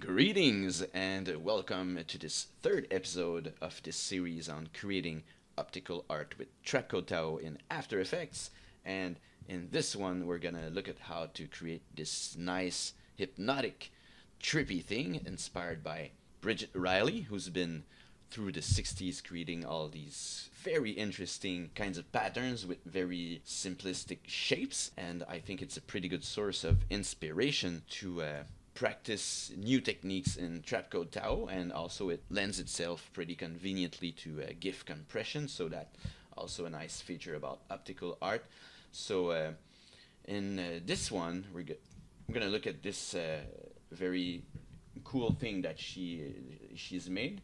Greetings and welcome to this third episode of this series on creating optical art with Trapcode TAO in After Effects. And in this one, we're gonna look at how to create this nice, hypnotic, trippy thing inspired by Bridget Riley, who's been through the 60s creating all these very interesting kinds of patterns with very simplistic shapes. And I think it's a pretty good source of inspiration to practice new techniques in Trapcode TAO, and also it lends itself pretty conveniently to GIF compression, so that also a nice feature about optical art. So in this one, we're gonna look at this very cool thing that she's made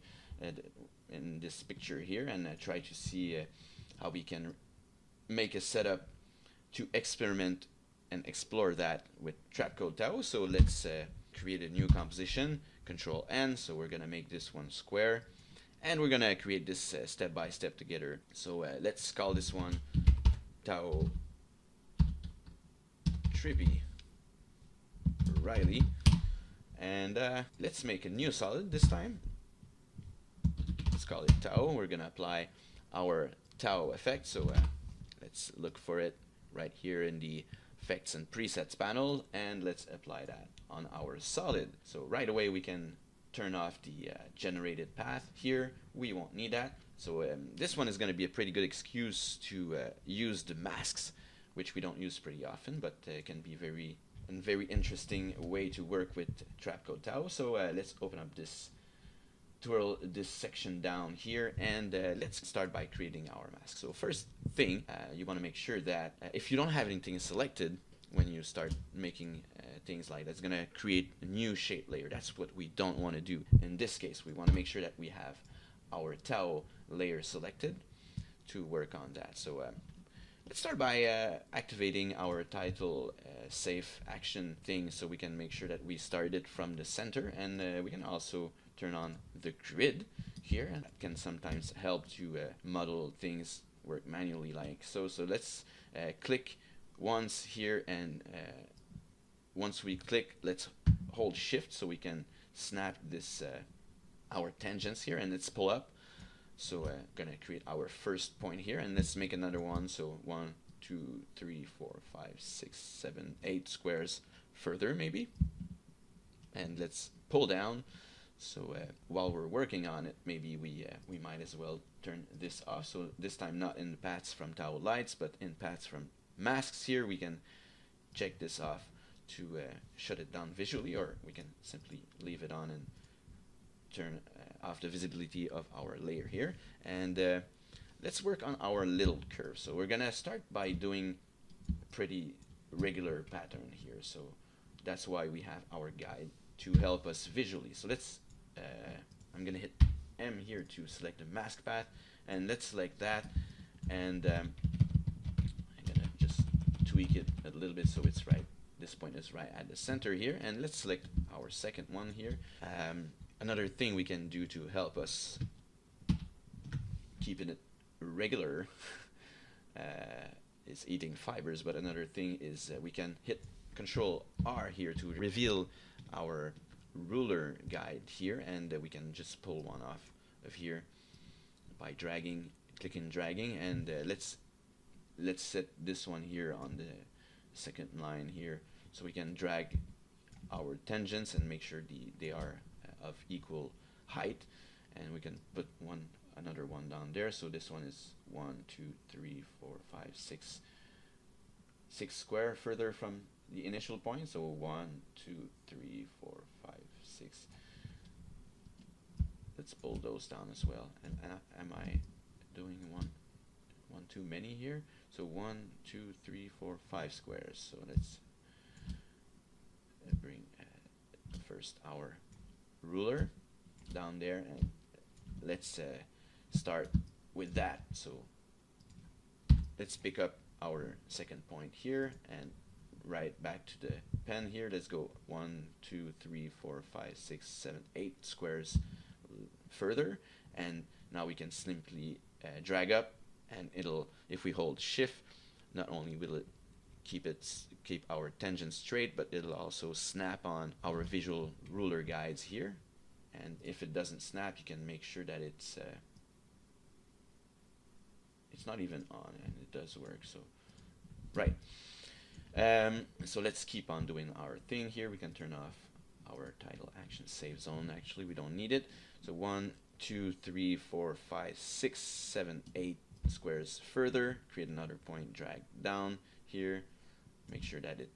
in this picture here, and try to see how we can make a setup to experiment and explore that with Trapcode TAO. So let's create a new composition, Control N. So we're gonna make this one square, and we're gonna create this step by step together. So let's call this one TAO Trippy Riley, and let's make a new solid this time. Let's call it TAO. We're gonna apply our TAO effect. So let's look for it right here in the effects and presets panel, and let's apply that on our solid. So right away we can turn off the generated path here. We won't need that. So this one is going to be a pretty good excuse to use the masks, which we don't use pretty often, but can be a very interesting way to work with Trapcode TAO. So let's open up this twirl this section down here, and let's start by creating our mask. So first thing, you want to make sure that if you don't have anything selected when you start making things like that, it's going to create a new shape layer. That's what we don't want to do. In this case, we want to make sure that we have our TAO layer selected to work on that. So let's start by activating our title safe action thing, so we can make sure that we start it from the center, and we can also turn on the grid here, and that can sometimes help to model things work manually like so. So let's click once here, and once we click, let's hold shift so we can snap this our tangents here, and let's pull up. So gonna create our first point here, and let's make another one. So 1 2 3 4 5 6 7 8 squares further maybe, and let's pull down. So while we're working on it, maybe we might as well turn this off. So this time not in paths from TAO lights, but in paths from masks here. We can check this off to shut it down visually, or we can simply leave it on and turn off the visibility of our layer here. And let's work on our little curve. So we're gonna start by doing a pretty regular pattern here. So that's why we have our guide to help us visually. So let's I'm gonna hit M here to select the mask path, and let's select that, and I'm gonna just tweak it a little bit so it's right. This point is right at the center here, and let's select our second one here. Another thing we can do to help us keeping it regular is eating fibers, but another thing is we can hit Control R here to reveal our ruler guide here, and we can just pull one off of here by clicking dragging, and let's set this one here on the second line here, so we can drag our tangents and make sure they are of equal height, and we can put another one down there. So this one is 1 2 3 4 5 6 square further from the initial point. So 1 2 3 4 5 6. Let's pull those down as well. And am I doing one too many here? So 1 2 3 4 5 squares. So let's bring first our ruler down there, and let's start with that. So let's pick up our second point here and right back to the pen here. Let's go 1 2 3 4 5 6 7 8 squares further, and now we can simply drag up, and it'll, if we hold shift, not only will it keep our tangent straight, but it'll also snap on our visual ruler guides here. And if it doesn't snap, you can make sure that it's not even on, and it does work. So right. So let's keep on doing our thing here. We can turn off our title action save zone. Actually, we don't need it. So 1, 2, 3, 4, 5, 6, 7, 8 squares further. Create another point. Drag down here. Make sure that it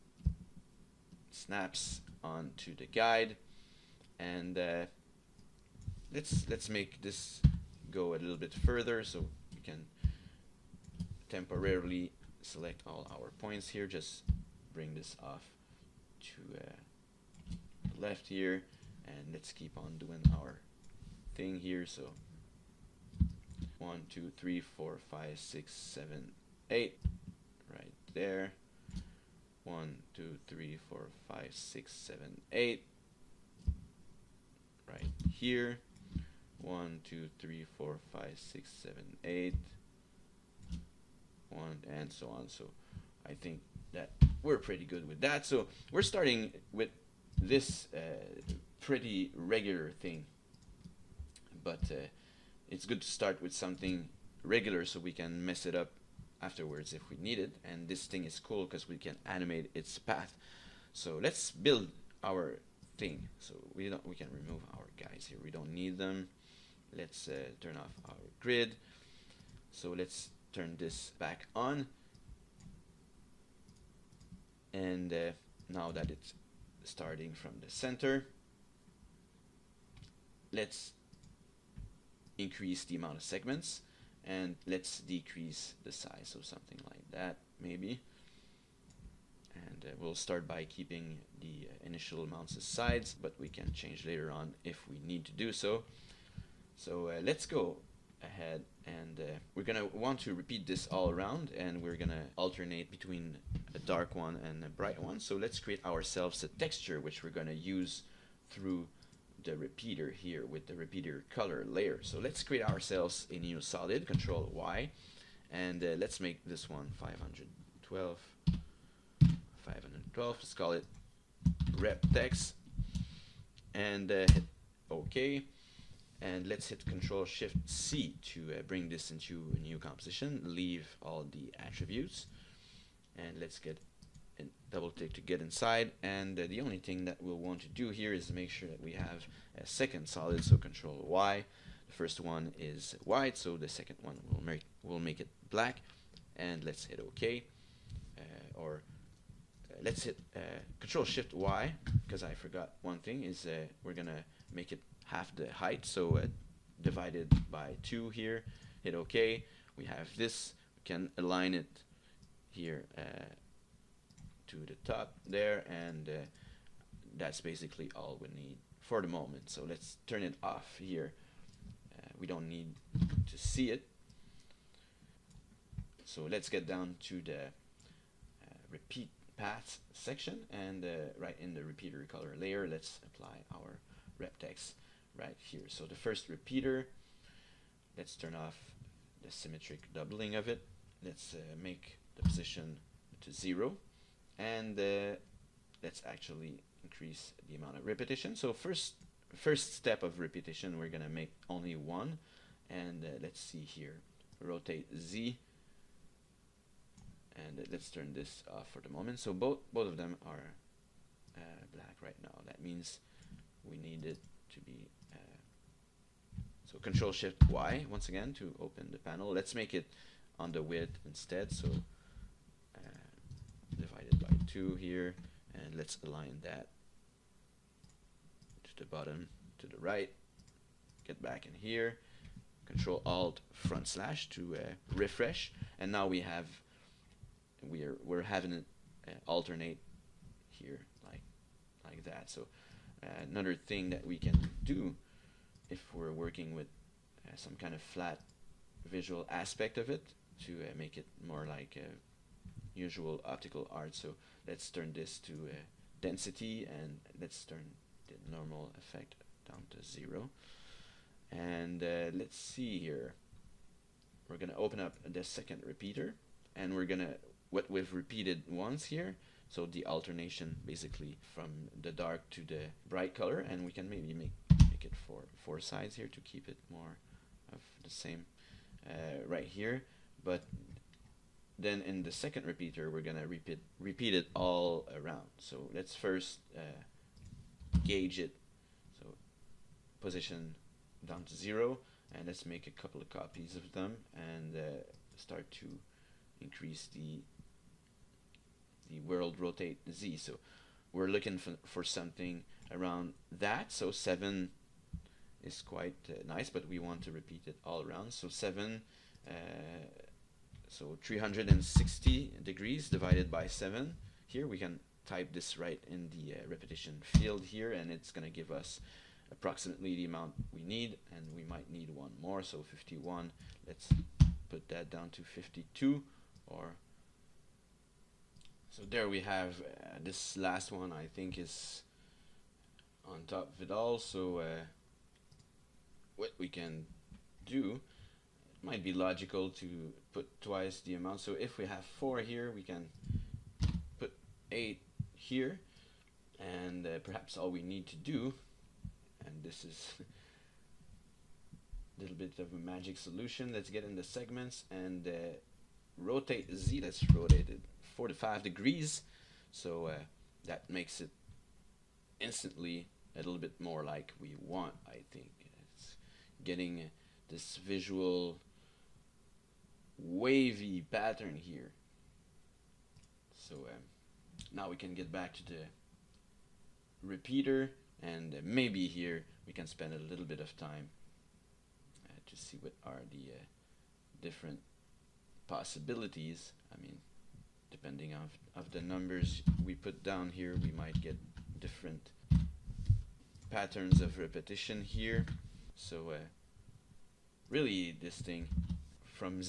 snaps onto the guide, and let's make this go a little bit further, so we can temporarily select all our points here. Just bring this off to the left here, and let's keep on doing our thing here. So 1, 2, 3, 4, 5, 6, 7, 8 right there. 1, 2, 3, 4, 5, 6, 7, 8 right here. 1, 2, 3, 4, 5, 6, 7, 8 1, and so on. So I think that we're pretty good with that. So we're starting with this pretty regular thing, but it's good to start with something regular so we can mess it up afterwards if we need it. And this thing is cool because we can animate its path. So let's build our thing. So we can remove our guys here. We don't need them. Let's turn off our grid. So let's turn this back on. And now that it's starting from the center, let's increase the amount of segments, and let's decrease the size, so something like that maybe. And we'll start by keeping the initial amounts of sides, but we can change later on if we need to do so. So let's go ahead, and we're gonna want to repeat this all around, and we're gonna alternate between a dark one and a bright one. So let's create ourselves a texture which we're gonna use through the repeater here with the repeater color layer. So let's create ourselves a new solid, Control Y, and let's make this one 512. Let's call it rep text, and hit OK. And let's hit Control Shift C to bring this into a new composition. Leave all the attributes, and let's get a double click to get inside. And the only thing that we'll want to do here is make sure that we have a second solid. So Control Y. The first one is white, so the second one will make it black. And let's hit OK, let's hit Control Shift Y, because I forgot one thing is we're gonna make it half the height, so divided by 2 here. Hit OK. We have this. We can align it here to the top there, and that's basically all we need for the moment. So let's turn it off here. We don't need to see it. So let's get down to the repeat path section, and right in the repeater color layer, let's apply our rep text right here. So the first repeater, let's turn off the symmetric doubling of it. Let's make the position to 0, and let's actually increase the amount of repetition. So first step of repetition, we're gonna make only 1, and let's see here, rotate Z, and let's turn this off for the moment. So both of them are black right now. That means we need it to be so Control Shift Y once again to open the panel. Let's make it on the width instead, so divided by 2 here, and let's align that to the bottom, to the right. Get back in here, Control Alt front slash to refresh, and now we're having it alternate here like that. So another thing that we can do if we're working with some kind of flat visual aspect of it to make it more like usual optical art. So let's turn this to density, and let's turn the normal effect down to 0. And let's see here. We're gonna open up the second repeater, and we're gonna what we've repeated once here. So the alternation basically from the dark to the bright color, and we can maybe make it four sides here to keep it more of the same right here. But then in the second repeater we're gonna repeat it all around. So let's first gauge it, so position down to 0, and let's make a couple of copies of them and start to increase the world rotate Z. So we're looking for something around that. So 7 is quite nice, but we want to repeat it all around. So 7, so 360 degrees divided by 7. Here we can type this right in the repetition field here, and it's going to give us approximately the amount we need, and we might need one more. So 51, let's put that down to 52, or so there we have this last one. I think is on top of it all. So what we can do, it might be logical to put twice the amount. So if we have 4 here, we can put 8 here, and perhaps all we need to do, and this is a little bit of a magic solution, let's get in the segments and rotate Z. Let's rotate it 45 degrees, so that makes it instantly a little bit more like we want. I think it's getting this visual wavy pattern here. So now we can get back to the repeater, and maybe here we can spend a little bit of time to see what are the different possibilities. I mean, depending on the numbers we put down here, we might get different patterns of repetition here. So really this thing from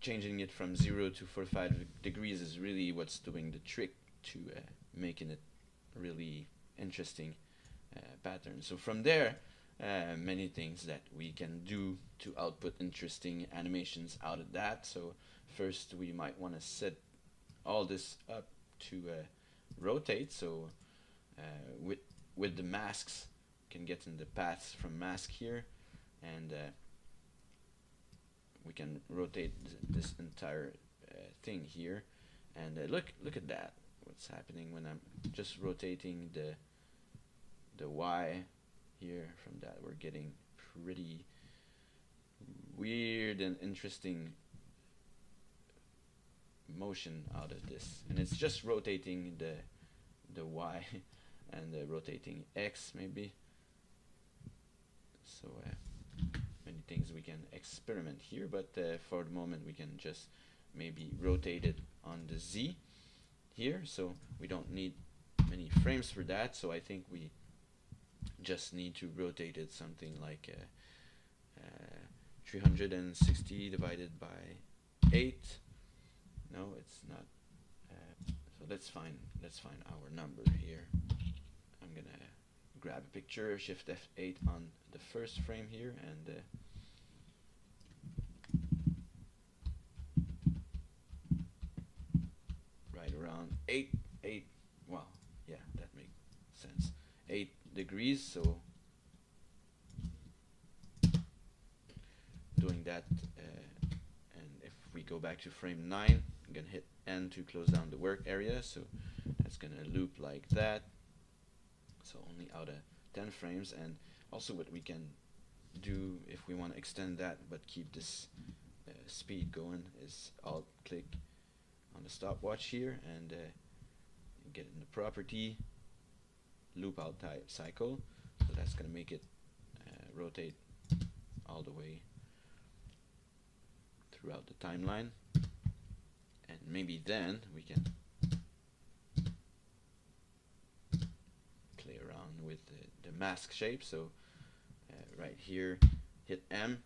changing it from 0 to 45 degrees is really what's doing the trick to making it really interesting pattern. So from there, many things that we can do to output interesting animations out of that. So first we might want to set all this up to rotate. So with the masks, can get in the paths from mask here, and we can rotate this entire thing here. And look at that, what's happening when I'm just rotating the Y here. From that we're getting pretty weird and interesting motion out of this, and it's just rotating the Y and rotating X maybe. So many things we can experiment here, but for the moment we can just maybe rotate it on the Z here. So we don't need many frames for that, so I think we just need to rotate it something like 360 divided by 8. No, it's not. So let's find our number here. I'm gonna grab a picture, Shift F8 on the first frame here, and right around 8. Well, yeah, that makes sense. 8 degrees. So doing that, and if we go back to frame 9, I'm gonna hit N to close down the work area. So that's gonna loop like that. So only out of 10 frames. And also what we can do if we want to extend that but keep this speed going is Alt click on the stopwatch here and get in the property loop out type cycle. So that's going to make it rotate all the way throughout the timeline, and maybe then we can play around with the mask shape. So right here, hit M,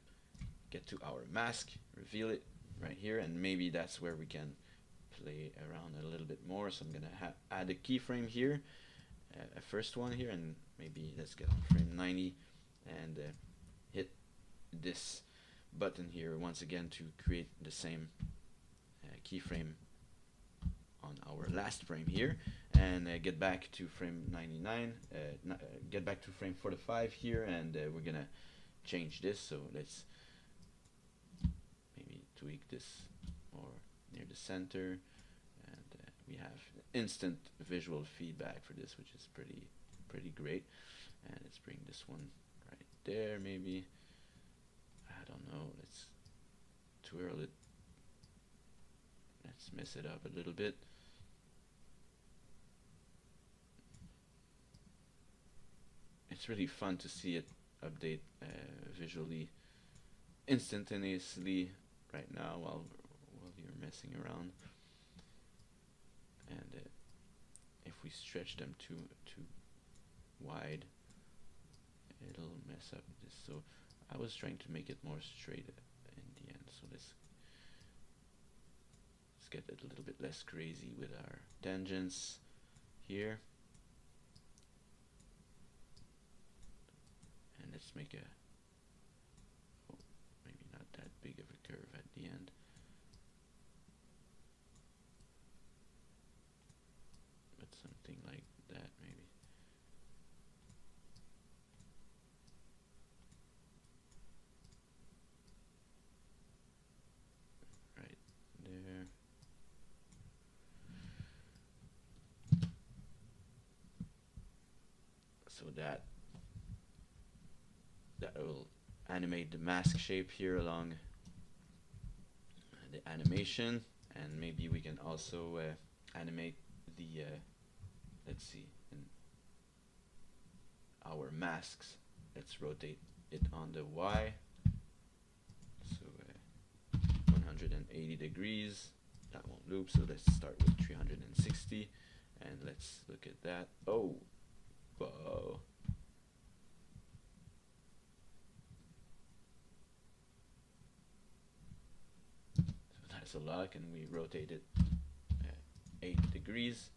get to our mask, reveal it right here, and maybe that's where we can play around a little bit more. So I'm gonna add a keyframe here, a first one here, and maybe let's get on frame 90 and hit this button here once again to create the same keyframe on our last frame here, and get back to frame 99, get back to frame 45 here, and we're gonna change this. So let's maybe tweak this more near the center, and we have instant visual feedback for this, which is pretty great. And let's bring this one right there, maybe. I don't know, let's twirl it. Let's mess it up a little bit. It's really fun to see it update visually instantaneously right now while you're messing around. And if we stretch them too wide, it'll mess up this. So I was trying to make it more straight in the end. So let's get it a little bit less crazy with our tangents here. And let's make a, oh, maybe not that big of a curve at the end. But something like that maybe. Right there. So that will animate the mask shape here along the animation, and maybe we can also animate the let's see, in our masks, let's rotate it on the Y, so 180 degrees. That won't loop, so let's start with 360, and let's look at that. Oh, whoa. So a lot. Can we rotate it 8 degrees?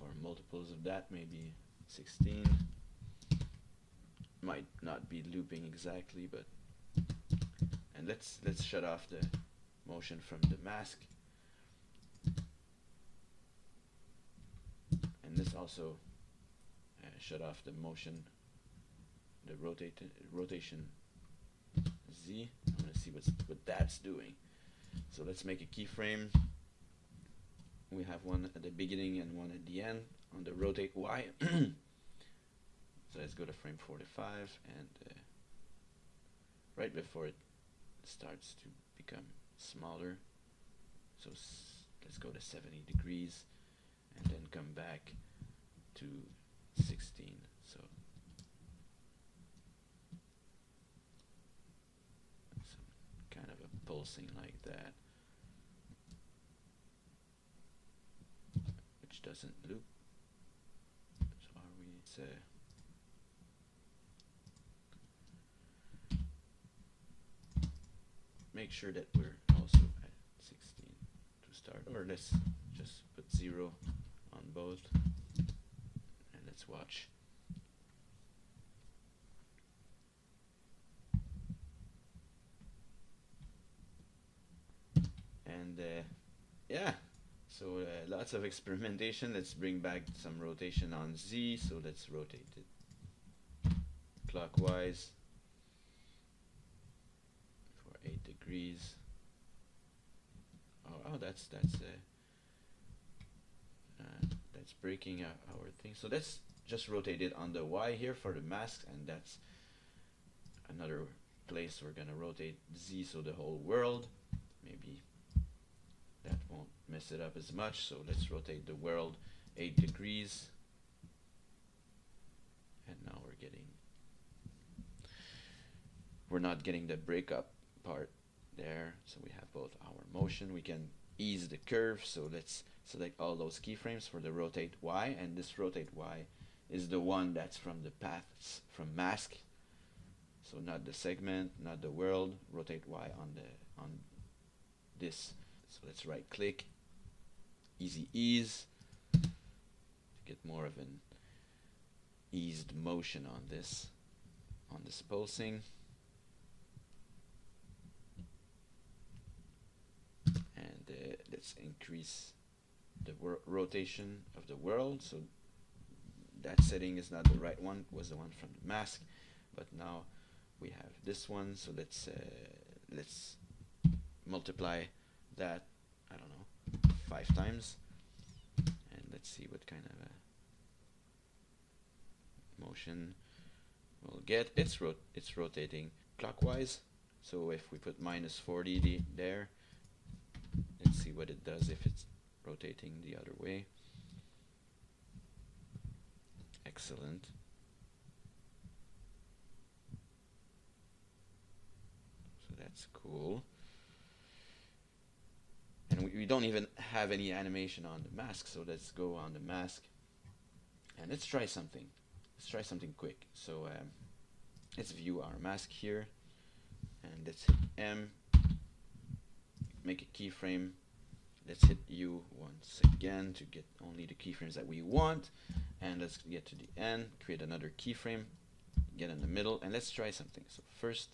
Or multiples of that, maybe 16. Might not be looping exactly, but and let's shut off the motion from the mask. And this also shut off the motion, the rotation Z. I'm going to see what that's doing. So let's make a keyframe. We have one at the beginning and one at the end on the rotate Y. So let's go to frame 45, and right before it starts to become smaller, so let's go to 70 degrees. And then come back to 16. So some kind of a pulsing like that, which doesn't loop. So are we? It's make sure that we're also at 16 to start, or let's just put 0 on both, and let's watch. And yeah, so lots of experimentation. Let's bring back some rotation on Z, so let's rotate it clockwise for 8 degrees. Oh, that's breaking our thing. So let's just rotate it on the Y here for the mask, and that's another place we're gonna rotate Z, so the whole world. Maybe that won't mess it up as much, so let's rotate the world 8 degrees. And now we're not getting the breakup part there, so we have both our motion. We can ease the curve, so let's select all those keyframes for the rotate Y, and this rotate Y is the one that's from the paths from mask, so not the segment, not the world. Rotate Y on this. So let's right click, easy ease, get more of an eased motion on this pulsing. And let's increase the rotation of the world. So that setting is not the right one, it was the one from the mask, but now we have this one. So let's multiply that, I don't know, 5 times, and let's see what kind of motion we'll get. It's rotating clockwise, so if we put -40 there, let's see what it does if it's rotating the other way. Excellent. So that's cool. And we don't even have any animation on the mask, so let's go on the mask and let's try something. Let's try something quick. So let's view our mask here, and let's hit M, make a keyframe. Let's hit U once again to get only the keyframes that we want, and let's get to the end, create another keyframe, get in the middle, and let's try something. So first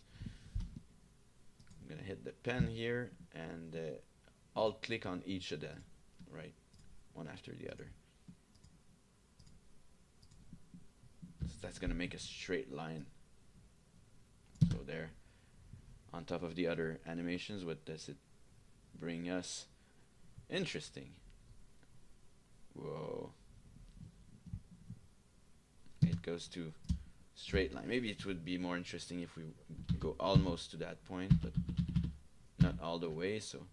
I'm gonna hit the pen here and Alt click on each of them, right, one after the other. So that's gonna make a straight line. So there, on top of the other animations, what does it bring us? Interesting. Whoa. It goes to straight line. Maybe it would be more interesting if we go almost to that point, but not all the way, so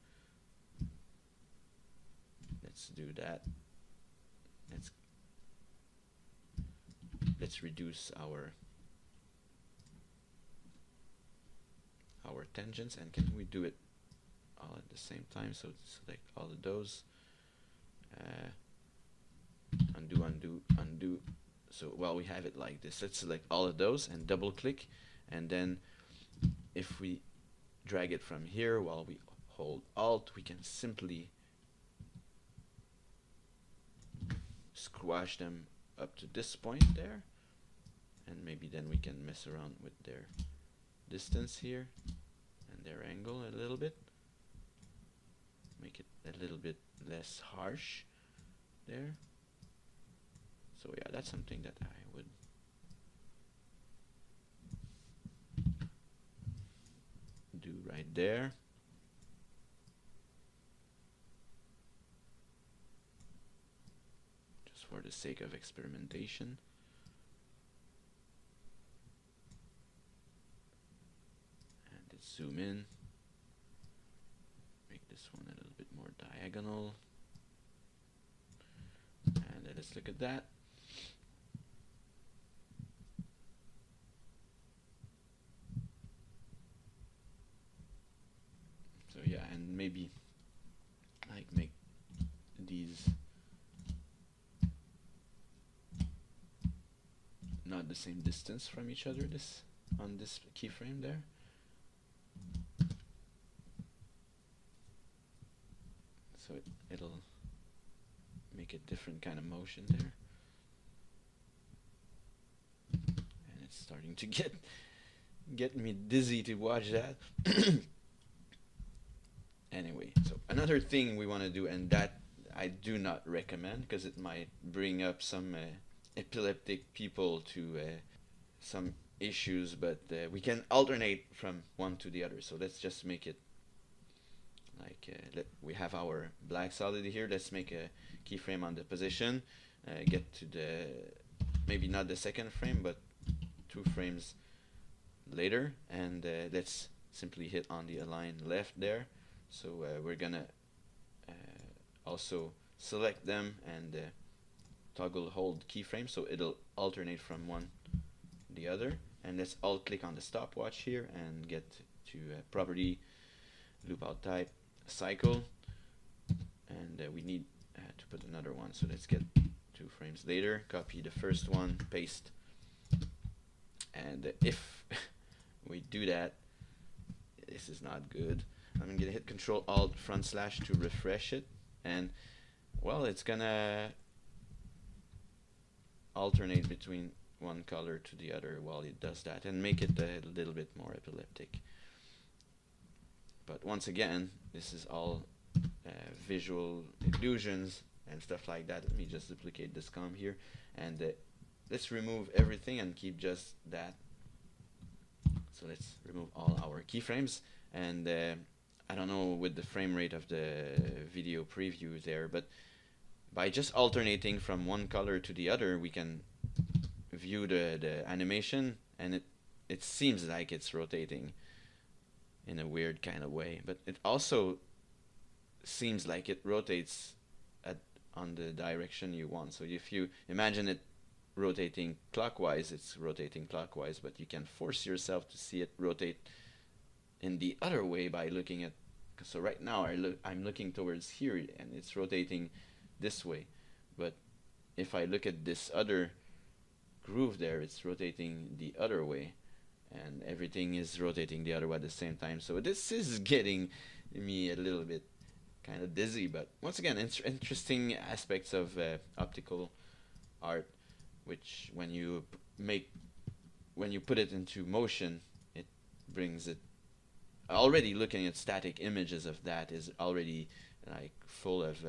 let's do that. Let's reduce our tangents, and can we do it all at the same time? So select all of those, undo, undo, undo. So while we have it like this, let's select all of those and double click, and then if we drag it from here while we hold Alt, we can simply squash them up to this point there, and maybe then we can mess around with their distance here and their angle a little bit, make it a little bit less harsh there. So yeah, that's something that I would do right there. Just for the sake of experimentation. And let's zoom in. Make this one a little bit more diagonal. And let's look at that. So yeah, and maybe like make these not the same distance from each other on this keyframe there. So it'll make a different kind of motion there. And it's starting to get me dizzy to watch that. Anyway, so another thing we want to do, and that I do not recommend because it might bring up some epileptic people to some issues, but we can alternate from one to the other. So let's just make it like we have our black solid here. Let's make a keyframe on the position, get to the maybe not the second frame but 2 frames later, and let's simply hit on the align left there. So we're gonna also select them and toggle hold keyframe, so it'll alternate from one to the other. And let's alt click on the stopwatch here and get to property, loop out type, cycle, and we need to put another one. So let's get 2 frames later, copy the first one, paste, and if we do that, this is not good. I'm gonna hit Control Alt / to refresh it, and well, it's gonna alternate between one color to the other while it does that and make it a little bit more epileptic. But once again, this is all visual illusions and stuff like that. Let me just duplicate this comb here, and let's remove everything and keep just that. So let's remove all our keyframes, and I don't know with the frame rate of the video preview there, but by just alternating from one color to the other, we can view the animation, and it seems like it's rotating in a weird kind of way, but it also seems like it rotates on the direction you want. So if you imagine it rotating clockwise, it's rotating clockwise, but you can force yourself to see it rotate in the other way by looking at, so right now I'm looking towards here and it's rotating this way, but if I look at this other groove there, it's rotating the other way, and everything is rotating the other way at the same time. So this is getting me a little bit kind of dizzy, but once again, interesting aspects of optical art, which when you put it into motion, it brings it. Already looking at static images of that is already like full of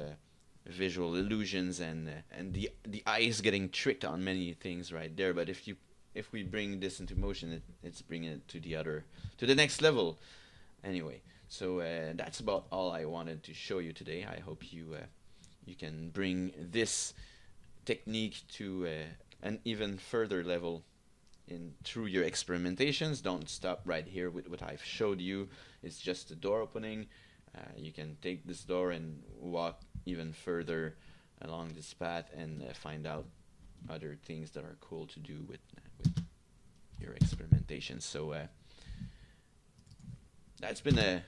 visual illusions and the eyes getting tricked on many things right there. But if we bring this into motion, it's bringing it to the next level. Anyway, so that's about all I wanted to show you today. I hope you can bring this technique to an even further level through your experimentations. Don't stop right here with what I've showed you. It's just a door opening. You can take this door and walk even further along this path and find out other things that are cool to do with your experimentation. So that's been a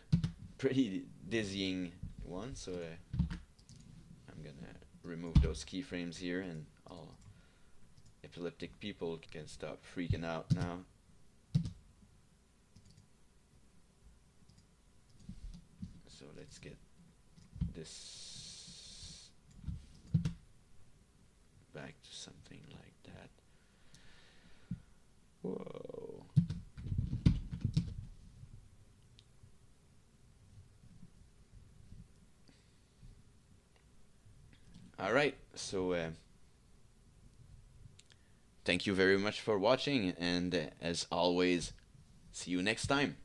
pretty dizzying one. So I'm gonna remove those keyframes here, and all epileptic people can stop freaking out now. So let's get this back to something like that. Whoa. All right, so thank you very much for watching, and as always, see you next time.